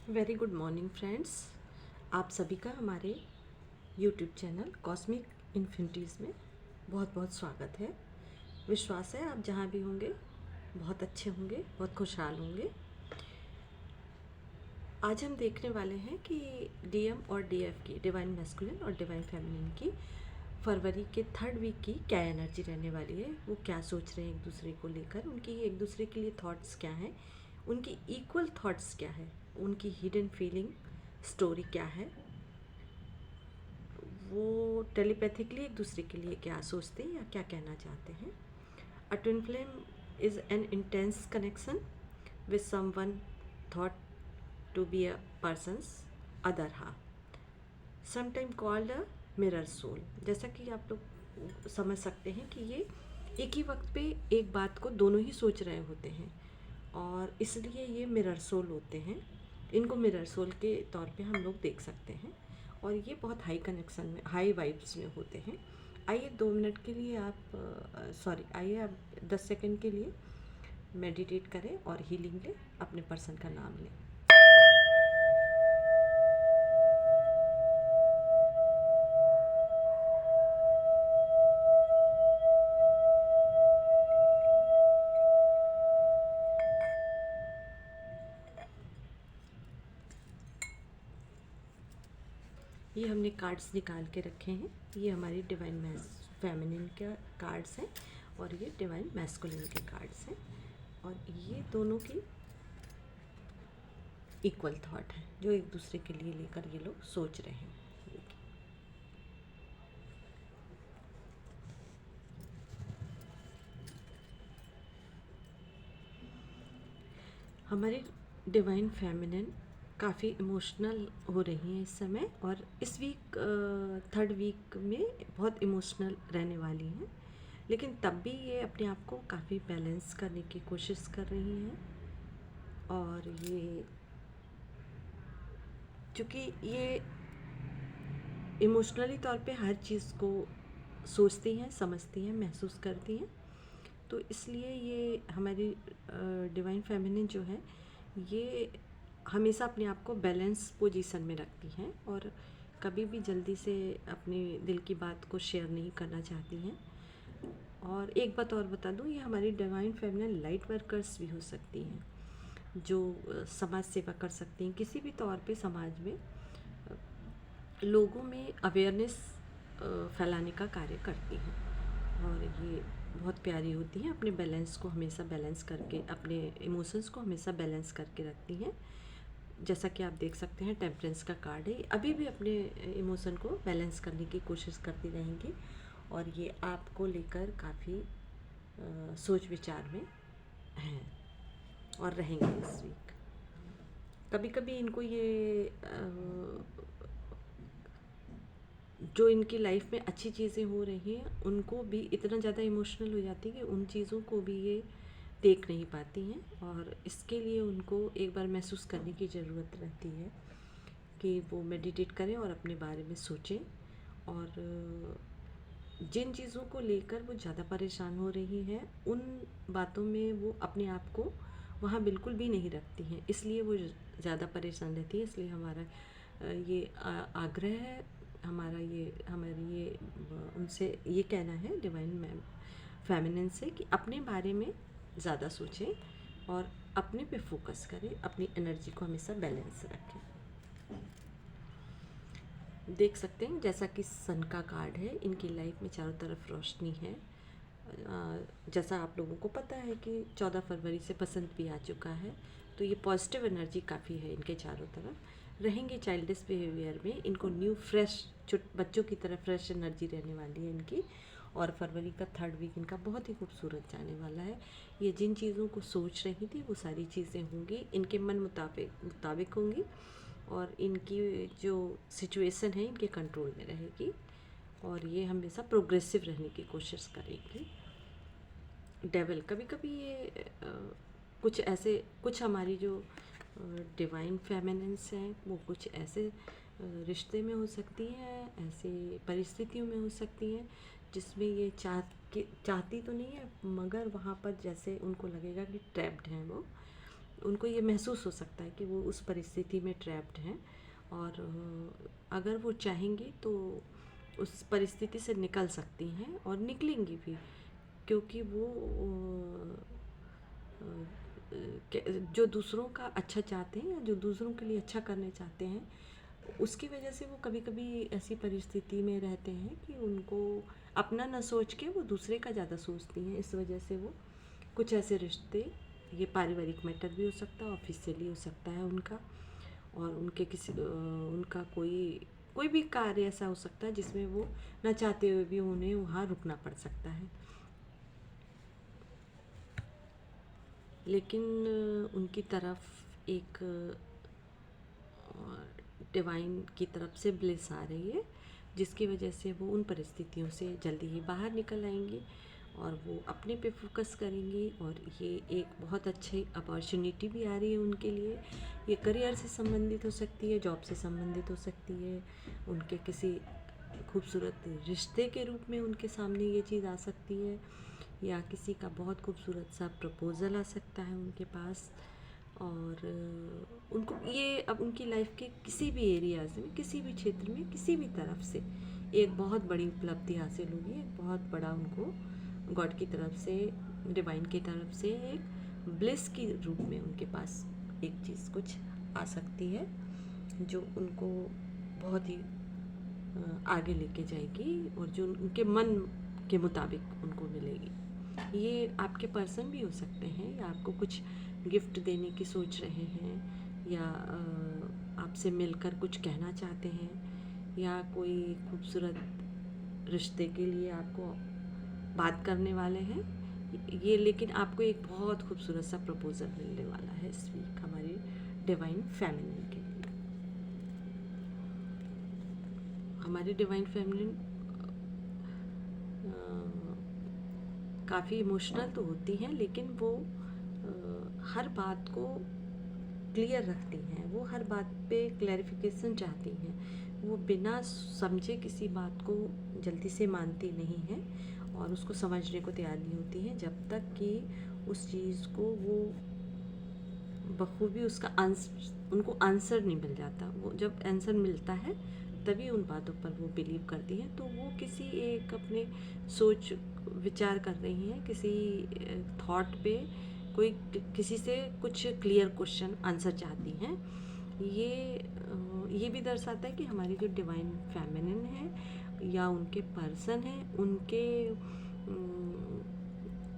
Very good morning friends. आप सभी का हमारे यूट्यूब चैनल कॉस्मिक इन्फिनिटीज़ में बहुत बहुत स्वागत है। विश्वास है आप जहाँ भी होंगे बहुत अच्छे होंगे, बहुत खुशहाल होंगे। आज हम देखने वाले हैं कि डीएम और डीएफ की, डिवाइन मैस्कुलिन और डिवाइन फेमिनिन की फरवरी के 3rd वीक की क्या एनर्जी रहने वाली है, वो क्या सोच रहे हैं एक दूसरे को लेकर, उनकी एक दूसरे के लिए थॉट्स क्या हैं, उनकी इक्वल थॉट्स क्या है, उनकी हिडन फीलिंग स्टोरी क्या है, वो टेलीपैथिकली एक दूसरे के लिए क्या सोचते हैं या क्या कहना चाहते हैं। A twin flame is an intense connection with someone thought to be a person's other half, sometime called a mirror soul. जैसा कि आप लोग समझ सकते हैं कि ये एक ही वक्त पे एक बात को दोनों ही सोच रहे होते हैं और इसलिए ये मिरर सोल होते हैं। इनको मिरर सोल के तौर पे हम लोग देख सकते हैं और ये बहुत हाई कनेक्शन में, हाई वाइब्स में होते हैं। आइए 2 मिनट के लिए आइए आप 10 सेकंड के लिए मेडिटेट करें और हीलिंग लें, अपने पर्सन का नाम लें। ये हमने कार्ड्स निकाल के रखे हैं। ये हमारी डिवाइन फेमिनिन के कार्ड्स हैं और ये डिवाइन मैस्कुलिन के कार्ड्स हैं और ये दोनों की इक्वल थॉट है जो एक दूसरे के लिए लेकर ये लोग सोच रहे हैं। हमारी डिवाइन फेमिनिन काफ़ी इमोशनल हो रही हैं इस समय और इस वीक 3rd वीक में बहुत इमोशनल रहने वाली हैं, लेकिन तब भी ये अपने आप को काफ़ी बैलेंस करने की कोशिश कर रही हैं। और ये चूँकि ये इमोशनली तौर पे हर चीज़ को सोचती हैं, समझती हैं, महसूस करती हैं, तो इसलिए ये हमारी डिवाइन फेमिनिन जो है ये हमेशा अपने आप को बैलेंस पोजीशन में रखती हैं और कभी भी जल्दी से अपने दिल की बात को शेयर नहीं करना चाहती हैं। और एक बात और बता दूँ, ये हमारी डिवाइन फेमिनिन लाइट वर्कर्स भी हो सकती हैं जो समाज सेवा कर सकती हैं, किसी भी तौर पे समाज में लोगों में अवेयरनेस फैलाने का कार्य करती हैं और ये बहुत प्यारी होती हैं। अपने बैलेंस को हमेशा बैलेंस करके, अपने इमोशंस को हमेशा बैलेंस करके रखती हैं। जैसा कि आप देख सकते हैं टेम्परेंस का कार्ड है, अभी भी अपने इमोशन को बैलेंस करने की कोशिश करती रहेंगी और ये आपको लेकर काफ़ी सोच विचार में हैं और रहेंगे इस वीक। कभी कभी इनको ये जो इनकी लाइफ में अच्छी चीज़ें हो रही हैं उनको भी इतना ज़्यादा इमोशनल हो जाती है कि उन चीज़ों को भी ये देख नहीं पाती हैं और इसके लिए उनको एक बार महसूस करने की ज़रूरत रहती है कि वो मेडिटेट करें और अपने बारे में सोचें और जिन चीज़ों को लेकर वो ज़्यादा परेशान हो रही हैं उन बातों में वो अपने आप को वहाँ बिल्कुल भी नहीं रखती हैं, इसलिए वो ज़्यादा परेशान रहती है। इसलिए हमारा ये आग्रह है, हमारी ये उनसे ये कहना है डिवाइन मैम फेमिनिन से कि अपने बारे में ज़्यादा सोचें और अपने पे फोकस करें, अपनी एनर्जी को हमेशा बैलेंस रखें। देख सकते हैं जैसा कि सन का कार्ड है, इनकी लाइफ में चारों तरफ रोशनी है। जैसा आप लोगों को पता है कि 14 फरवरी से बसंत भी आ चुका है, तो ये पॉजिटिव एनर्जी काफ़ी है इनके चारों तरफ। रहेंगे चाइल्डिश बिहेवियर में, इनको न्यू फ्रेश बच्चों की तरह फ्रेश एनर्जी रहने वाली है इनकी और फरवरी का 3rd वीक इनका बहुत ही खूबसूरत जाने वाला है। ये जिन चीज़ों को सोच रही थी वो सारी चीज़ें होंगी, इनके मन मुताबिक होंगी और इनकी जो सिचुएशन है इनके कंट्रोल में रहेगी और ये हमेशा प्रोग्रेसिव रहने की कोशिश करेगी। डेविल कभी कभी ये कुछ हमारी जो डिवाइन फेमिनिन्स हैं वो कुछ ऐसे रिश्ते में हो सकती हैं, ऐसे परिस्थितियों में हो सकती हैं जिसमें ये चाहती तो नहीं है, मगर वहाँ पर जैसे उनको लगेगा कि ट्रैप्ड हैं वो, तो उनको ये महसूस हो सकता है कि वो उस परिस्थिति में ट्रैप्ड हैं, और अगर वो चाहेंगी तो उस परिस्थिति से निकल सकती हैं और निकलेंगी भी, क्योंकि वो जो दूसरों का अच्छा चाहते हैं या जो दूसरों के लिए अच्छा करने चाहते हैं, उसकी वजह से वो कभी कभी ऐसी परिस्थिति में रहते हैं कि उनको अपना न सोच के वो दूसरे का ज़्यादा सोचती हैं। इस वजह से वो कुछ ऐसे रिश्ते, ये पारिवारिक मैटर भी हो सकता है, ऑफिशियली हो सकता है उनका, और उनके उनका कोई भी कार्य ऐसा हो सकता है जिसमें वो न चाहते हुए भी उन्हें वहाँ रुकना पड़ सकता है। लेकिन उनकी तरफ एक डिवाइन की तरफ से ब्लेस आ रही है, जिसकी वजह से वो उन परिस्थितियों से जल्दी ही बाहर निकल आएंगी और वो अपने पे फोकस करेंगी। और ये एक बहुत अच्छी अपॉर्चुनिटी भी आ रही है उनके लिए। ये करियर से संबंधित हो सकती है, जॉब से संबंधित हो सकती है, उनके किसी खूबसूरत रिश्ते के रूप में उनके सामने ये चीज़ आ सकती है, या किसी का बहुत खूबसूरत सा प्रपोज़ल आ सकता है उनके पास। और उनको ये अब उनकी लाइफ के किसी भी एरियाज़ में, किसी भी क्षेत्र में, किसी भी तरफ से एक बहुत बड़ी उपलब्धि हासिल होगी। एक बहुत बड़ा उनको गॉड की तरफ से, डिवाइन की तरफ से एक ब्लिस के रूप में उनके पास एक चीज़ कुछ आ सकती है जो उनको बहुत ही आगे लेके जाएगी और जो उनके मन के मुताबिक उनको मिलेगी। ये आपके पर्सन भी हो सकते हैं, या आपको कुछ गिफ्ट देने की सोच रहे हैं, या आपसे मिलकर कुछ कहना चाहते हैं, या कोई खूबसूरत रिश्ते के लिए आपको बात करने वाले हैं ये। लेकिन आपको एक बहुत खूबसूरत सा प्रपोज़ल मिलने वाला है इस वीक हमारी डिवाइन फेमिनिन के लिए। हमारी डिवाइन फेमिनिन काफ़ी इमोशनल तो होती हैं, लेकिन वो हर बात को क्लियर रखती हैं। वो हर बात पे क्लैरिफिकेशन चाहती हैं। वो बिना समझे किसी बात को जल्दी से मानती नहीं हैं और उसको समझने को तैयार नहीं होती हैं, जब तक कि उस चीज़ को वो बखूबी उसका उनको आंसर नहीं मिल जाता। वो जब आंसर मिलता है तभी उन बातों पर वो बिलीव करती हैं। तो वो किसी एक अपने सोच विचार कर रही हैं, किसी थॉट पे कोई किसी से कुछ क्लियर क्वेश्चन आंसर चाहती हैं। ये भी दर्शाता है कि हमारी जो डिवाइन फेमिनिन है या उनके पर्सन हैं, उनके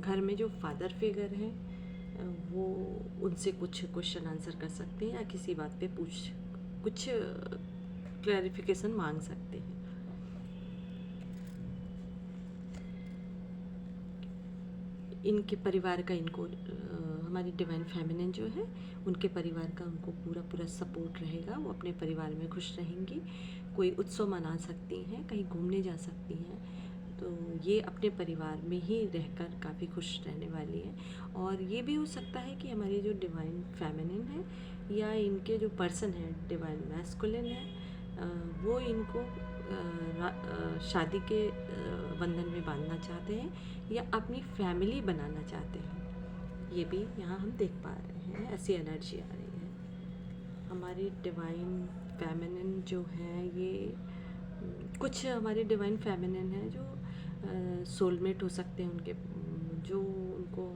घर में जो फादर फिगर हैं वो उनसे कुछ क्वेश्चन आंसर कर सकते हैं, या किसी बात पे कुछ क्लैरिफिकेशन मांग सकते हैं। इनके परिवार का इनको हमारी डिवाइन फेमिनिन जो है उनके परिवार का उनको पूरा सपोर्ट रहेगा। वो अपने परिवार में खुश रहेंगी, कोई उत्सव मना सकती हैं, कहीं घूमने जा सकती हैं। तो ये अपने परिवार में ही रहकर काफ़ी खुश रहने वाली है। और ये भी हो सकता है कि हमारी जो डिवाइन फेमिनिन है या इनके जो पर्सन है डिवाइन मैस्कुलिन है, वो इनको शादी के बंधन में बांधना चाहते हैं या अपनी फैमिली बनाना चाहते हैं। ये भी यहाँ हम देख पा रहे हैं, ऐसी एनर्जी आ रही है। हमारी डिवाइन फेमिनिन जो है ये कुछ हमारी डिवाइन फेमिनिन है जो सोलमेट हो सकते हैं उनके, जो उनको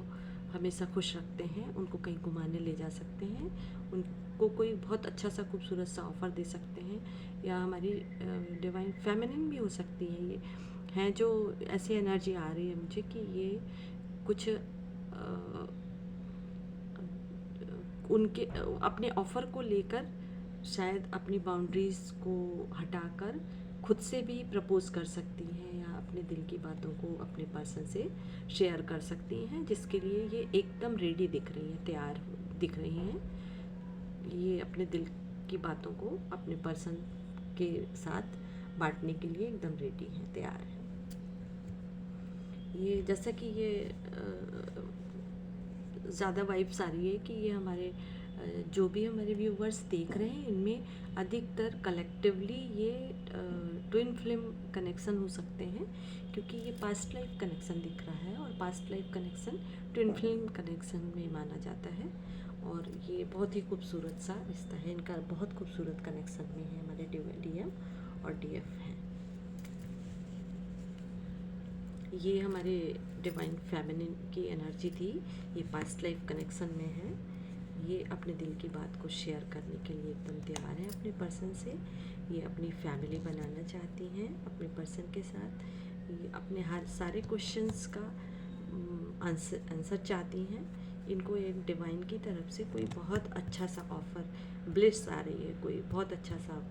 हमेशा खुश रखते हैं, उनको कहीं घुमाने ले जा सकते हैं, उनको कोई बहुत अच्छा सा खूबसूरत सा ऑफ़र दे सकते हैं। या हमारी डिवाइन फेमिनिन भी हो सकती है ये हैं, जो ऐसी एनर्जी आ रही है मुझे कि ये कुछ उनके अपने ऑफ़र को लेकर शायद अपनी बाउंड्रीज़ को हटाकर खुद से भी प्रपोज़ कर सकती हैं, या अपने दिल की बातों को अपने पर्सन से शेयर कर सकती हैं, जिसके लिए ये एकदम रेडी दिख रही हैं, तैयार दिख रही हैं। ये अपने दिल की बातों को अपने पर्सन के साथ बांटने के लिए एकदम रेडी हैं, तैयार हैं। ये जैसा कि ये ज़्यादा वाइब्स आ रही है कि ये हमारे जो भी हमारे व्यूवर्स देख रहे हैं इनमें अधिकतर कलेक्टिवली ये ट्विन फ्लेम कनेक्शन हो सकते हैं, क्योंकि ये पास्ट लाइफ कनेक्शन दिख रहा है और past life connection twin flame connection में माना जाता है। और ये बहुत ही खूबसूरत सा रिश्ता है इनका, बहुत खूबसूरत कनेक्शन में है हमारे डीएम और डीएफ हैं। ये हमारे डिवाइन फेमिनिन की एनर्जी थी, ये पास्ट लाइफ कनेक्शन में है। ये अपने दिल की बात को शेयर करने के लिए एकदम तैयार है अपने पर्सन से। ये अपनी फैमिली बनाना चाहती हैं अपने पर्सन के साथ। ये अपने हर सारे क्वेश्चंस का आंसर चाहती हैं। इनको एक डिवाइन की तरफ से कोई बहुत अच्छा सा ऑफ़र, ब्लिस आ रही है, कोई बहुत अच्छा सा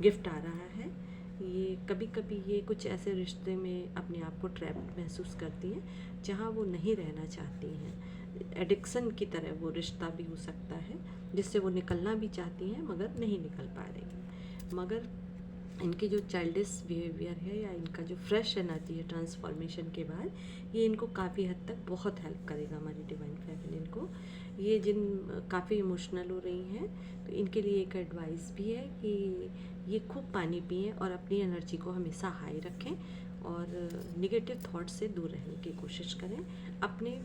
गिफ्ट आ रहा है। ये कभी कभी ये कुछ ऐसे रिश्ते में अपने आप को ट्रैप्ड महसूस करती हैं जहाँ वो नहीं रहना चाहती हैं। एडिक्शन की तरह वो रिश्ता भी हो सकता है जिससे वो निकलना भी चाहती हैं मगर नहीं निकल पा रही हैं। मगर इनके जो चाइल्डिश बिहेवियर है या इनका जो फ्रेश एनर्जी है ट्रांसफॉर्मेशन के बाद, ये इनको काफ़ी हद तक बहुत हेल्प करेगा हमारी डिवाइन फेमिनिन को। ये जिन काफ़ी इमोशनल हो रही हैं तो इनके लिए एक एडवाइस भी है कि ये खूब पानी पिएं और अपनी एनर्जी को हमेशा हाई रखें और निगेटिव थॉट से दूर रहने की कोशिश करें, अपने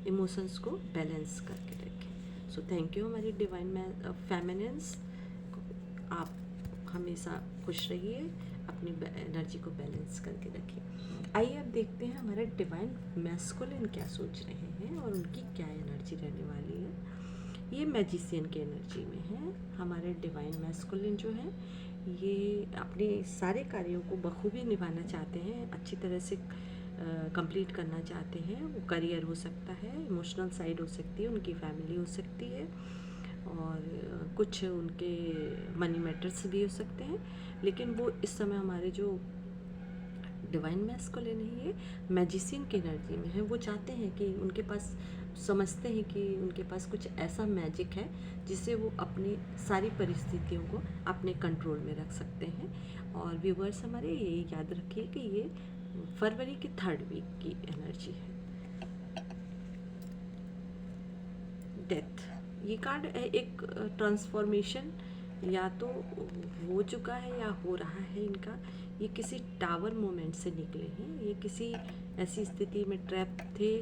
इमोशंस को बैलेंस करके रखें। सो थैंक यू हमारी डिवाइन फेमिनिन्स। आप हमेशा खुश रहिए, अपनी एनर्जी को बैलेंस करके रखिए। आइए अब देखते हैं हमारा डिवाइन मैस्कुलिन क्या सोच रहे हैं और उनकी क्या एनर्जी रहने वाली है। ये मैजिशियन की एनर्जी में है। हमारे डिवाइन मैस्कुलिन जो है ये अपने सारे कार्यों को बखूबी निभाना चाहते हैं, अच्छी तरह से कंप्लीट करना चाहते हैं। वो करियर हो सकता है, इमोशनल साइड हो सकती है, उनकी फैमिली हो सकती है और कुछ उनके मनी मैटर्स भी हो सकते हैं। लेकिन वो इस समय हमारे जो डिवाइन मैस्कुलिन है ये मैजिशियन की एनर्जी में है। वो चाहते हैं कि उनके पास, समझते हैं कि उनके पास कुछ ऐसा मैजिक है जिससे वो अपनी सारी परिस्थितियों को अपने कंट्रोल में रख सकते हैं। और व्यूवर्स हमारे ये याद रखिए कि ये फरवरी की 3rd वीक की एनर्जी है। डेथ, ये कार्ड है एक ट्रांसफॉर्मेशन, या तो हो चुका है या हो रहा है इनका। ये किसी टावर मोमेंट से निकले हैं, ये किसी ऐसी स्थिति में ट्रैप थे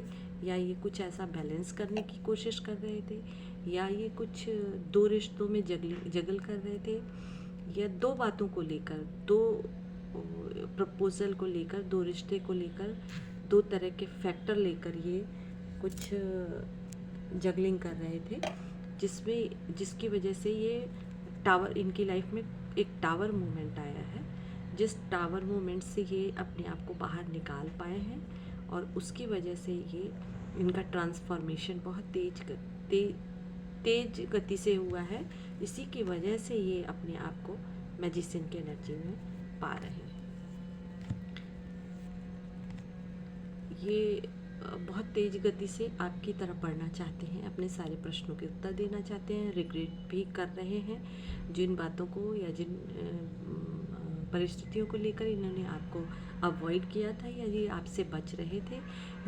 या ये कुछ ऐसा बैलेंस करने की कोशिश कर रहे थे या ये कुछ दो रिश्तों में जगल कर रहे थे या दो बातों को लेकर, दो प्रपोजल को लेकर, दो रिश्ते को लेकर, दो तरह के फैक्टर लेकर ये कुछ जगलिंग कर रहे थे जिसकी वजह से ये टावर, इनकी लाइफ में एक टावर मोमेंट आया है, जिस टावर मोमेंट से ये अपने आप को बाहर निकाल पाए हैं और उसकी वजह से ये इनका ट्रांसफॉर्मेशन बहुत तेज गति से हुआ है। इसी की वजह से ये अपने आप को मैजिशियन की एनर्जी में पा रहे हैं। ये बहुत तेज गति से आपकी तरफ बढ़ना चाहते हैं, अपने सारे प्रश्नों के उत्तर देना चाहते हैं, रिग्रेट भी कर रहे हैं जिन बातों को या जिन परिस्थितियों को लेकर इन्होंने आपको अवॉइड किया था या ये आपसे बच रहे थे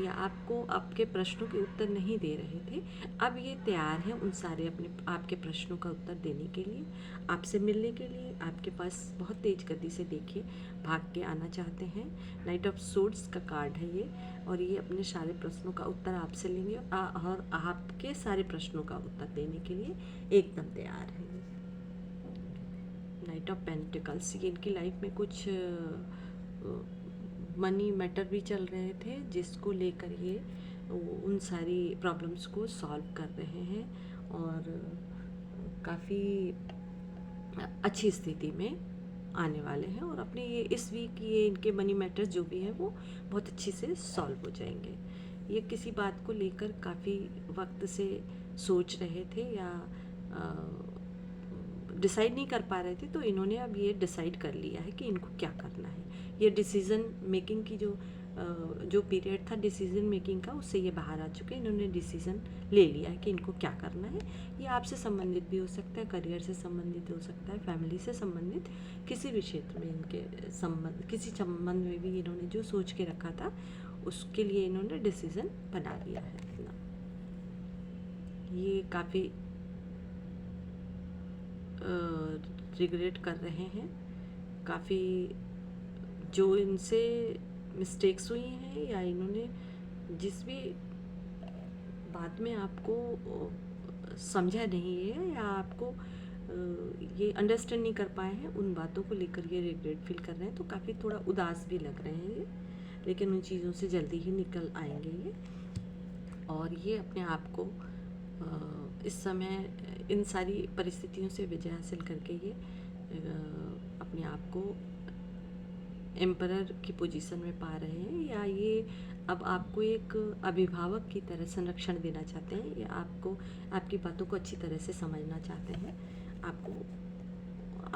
या आपको आपके प्रश्नों के उत्तर नहीं दे रहे थे। अब ये तैयार हैं उन सारे आपके प्रश्नों का उत्तर देने के लिए, आपसे मिलने के लिए। आपके पास बहुत तेज गति से देखिए भाग के आना चाहते हैं। नाइट ऑफ सोर्ड्स का कार्ड है ये, और ये अपने सारे प्रश्नों का उत्तर आपसे लेंगे और आपके सारे प्रश्नों का उत्तर देने के लिए एकदम तैयार है। नाइट ऑफ पेंटिकल्स, ये इनकी लाइफ में कुछ मनी मैटर भी चल रहे थे जिसको लेकर ये उन सारी प्रॉब्लम्स को सॉल्व कर रहे हैं और काफ़ी अच्छी स्थिति में आने वाले हैं और अपने ये इस वीक ये इनके मनी मैटर्स जो भी हैं वो बहुत अच्छी से सॉल्व हो जाएंगे। ये किसी बात को लेकर काफ़ी वक्त से सोच रहे थे या डिसाइड नहीं कर पा रहे थे, तो इन्होंने अब ये डिसाइड कर लिया है कि इनको क्या करना है। ये डिसीज़न मेकिंग की जो पीरियड था डिसीज़न मेकिंग का, उससे ये बाहर आ चुके हैं। इन्होंने डिसीज़न ले लिया है कि इनको क्या करना है। ये आपसे संबंधित भी हो सकता है, करियर से संबंधित हो सकता है, फैमिली से संबंधित, किसी भी क्षेत्र में इनके किसी संबंध में भी इन्होंने जो सोच के रखा था उसके लिए इन्होंने डिसीज़न बना लिया है अपना। ये काफ़ी रिग्रेट कर रहे हैं, काफ़ी जो इनसे मिस्टेक्स हुई हैं या इन्होंने जिस भी बाद में आपको समझा नहीं है या आपको ये अंडरस्टैंड नहीं कर पाए हैं, उन बातों को लेकर ये रिग्रेट फील कर रहे हैं, तो काफ़ी थोड़ा उदास भी लग रहे हैं ये, लेकिन उन चीज़ों से जल्दी ही निकल आएंगे ये। और ये अपने आप को इस समय इन सारी परिस्थितियों से विजय हासिल करके ये अपने आप को एम्परर की पोजीशन में पा रहे हैं, या ये अब आपको एक अभिभावक की तरह संरक्षण देना चाहते हैं, या आपको आपकी बातों को अच्छी तरह से समझना चाहते हैं, आपको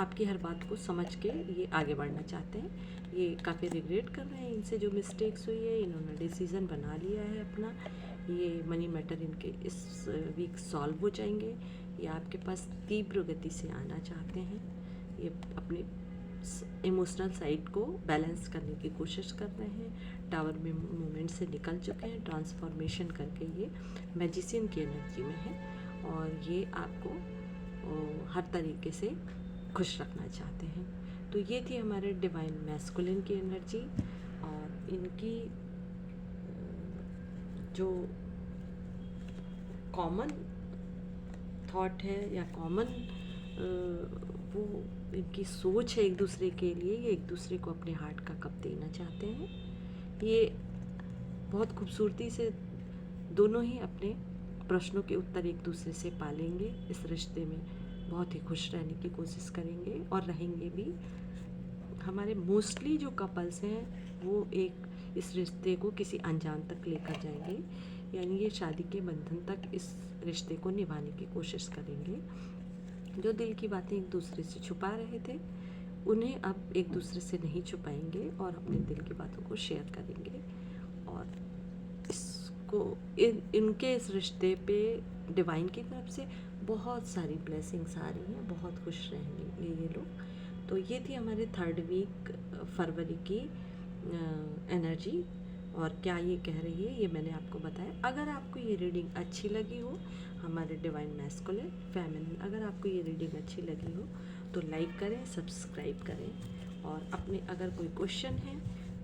आपकी हर बात को समझ के ये आगे बढ़ना चाहते हैं। ये काफ़ी रिग्रेट कर रहे हैं इनसे जो मिस्टेक्स हुई है, इन्होंने डिसीज़न बना लिया है अपना, ये मनी मैटर इनके इस वीक सॉल्व हो जाएंगे। ये आपके पास तीव्र गति से आना चाहते हैं, ये अपनी इमोशनल साइड को बैलेंस करने की कोशिश कर रहे हैं, टावर में मूवमेंट से निकल चुके हैं, ट्रांसफॉर्मेशन करके ये मैजिशियन की एनर्जी में है, और ये आपको हर तरीके से खुश रखना चाहते हैं। तो ये थी हमारे डिवाइन मैस्कुलिन की एनर्जी, और इनकी जो कॉमन थॉट है या कॉमन वो इनकी सोच है एक दूसरे के लिए, ये एक दूसरे को अपने हार्ट का कप देना चाहते हैं। ये बहुत खूबसूरती से दोनों ही अपने प्रश्नों के उत्तर एक दूसरे से पालेंगे, इस रिश्ते में बहुत ही खुश रहने की कोशिश करेंगे और रहेंगे भी। हमारे मोस्टली जो कपल्स हैं वो एक इस रिश्ते को किसी अनजान तक लेकर जाएंगे, यानी ये शादी के बंधन तक इस रिश्ते को निभाने की कोशिश करेंगे। जो दिल की बातें एक दूसरे से छुपा रहे थे, उन्हें अब एक दूसरे से नहीं छुपाएंगे और अपने दिल की बातों को शेयर करेंगे, और इसको इनके इस रिश्ते पे डिवाइन की तरफ से बहुत सारी ब्लेसिंग्स आ रही हैं, बहुत खुश रहेंगे ये लोग। तो ये थी हमारे 3rd वीक फरवरी की एनर्जी, और क्या ये कह रही है ये मैंने आपको बताया। अगर आपको ये रीडिंग अच्छी लगी हो, हमारे डिवाइन मैस्कुलिन फेमिनिन, अगर आपको ये रीडिंग अच्छी लगी हो तो लाइक करें, सब्सक्राइब करें, और अपने अगर कोई क्वेश्चन है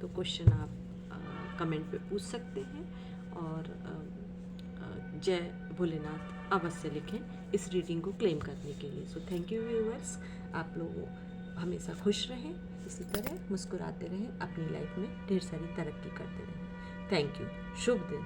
तो क्वेश्चन आप कमेंट पे पूछ सकते हैं, और जय भोलेनाथ अवश्य लिखें इस रीडिंग को क्लेम करने के लिए। सो थैंक यू व्यूअर्स, आप लोग हमेशा खुश रहें, इसी तरह मुस्कुराते रहें, अपनी लाइफ में ढेर सारी तरक्की करते रहें। थैंक यू, शुभ दिन।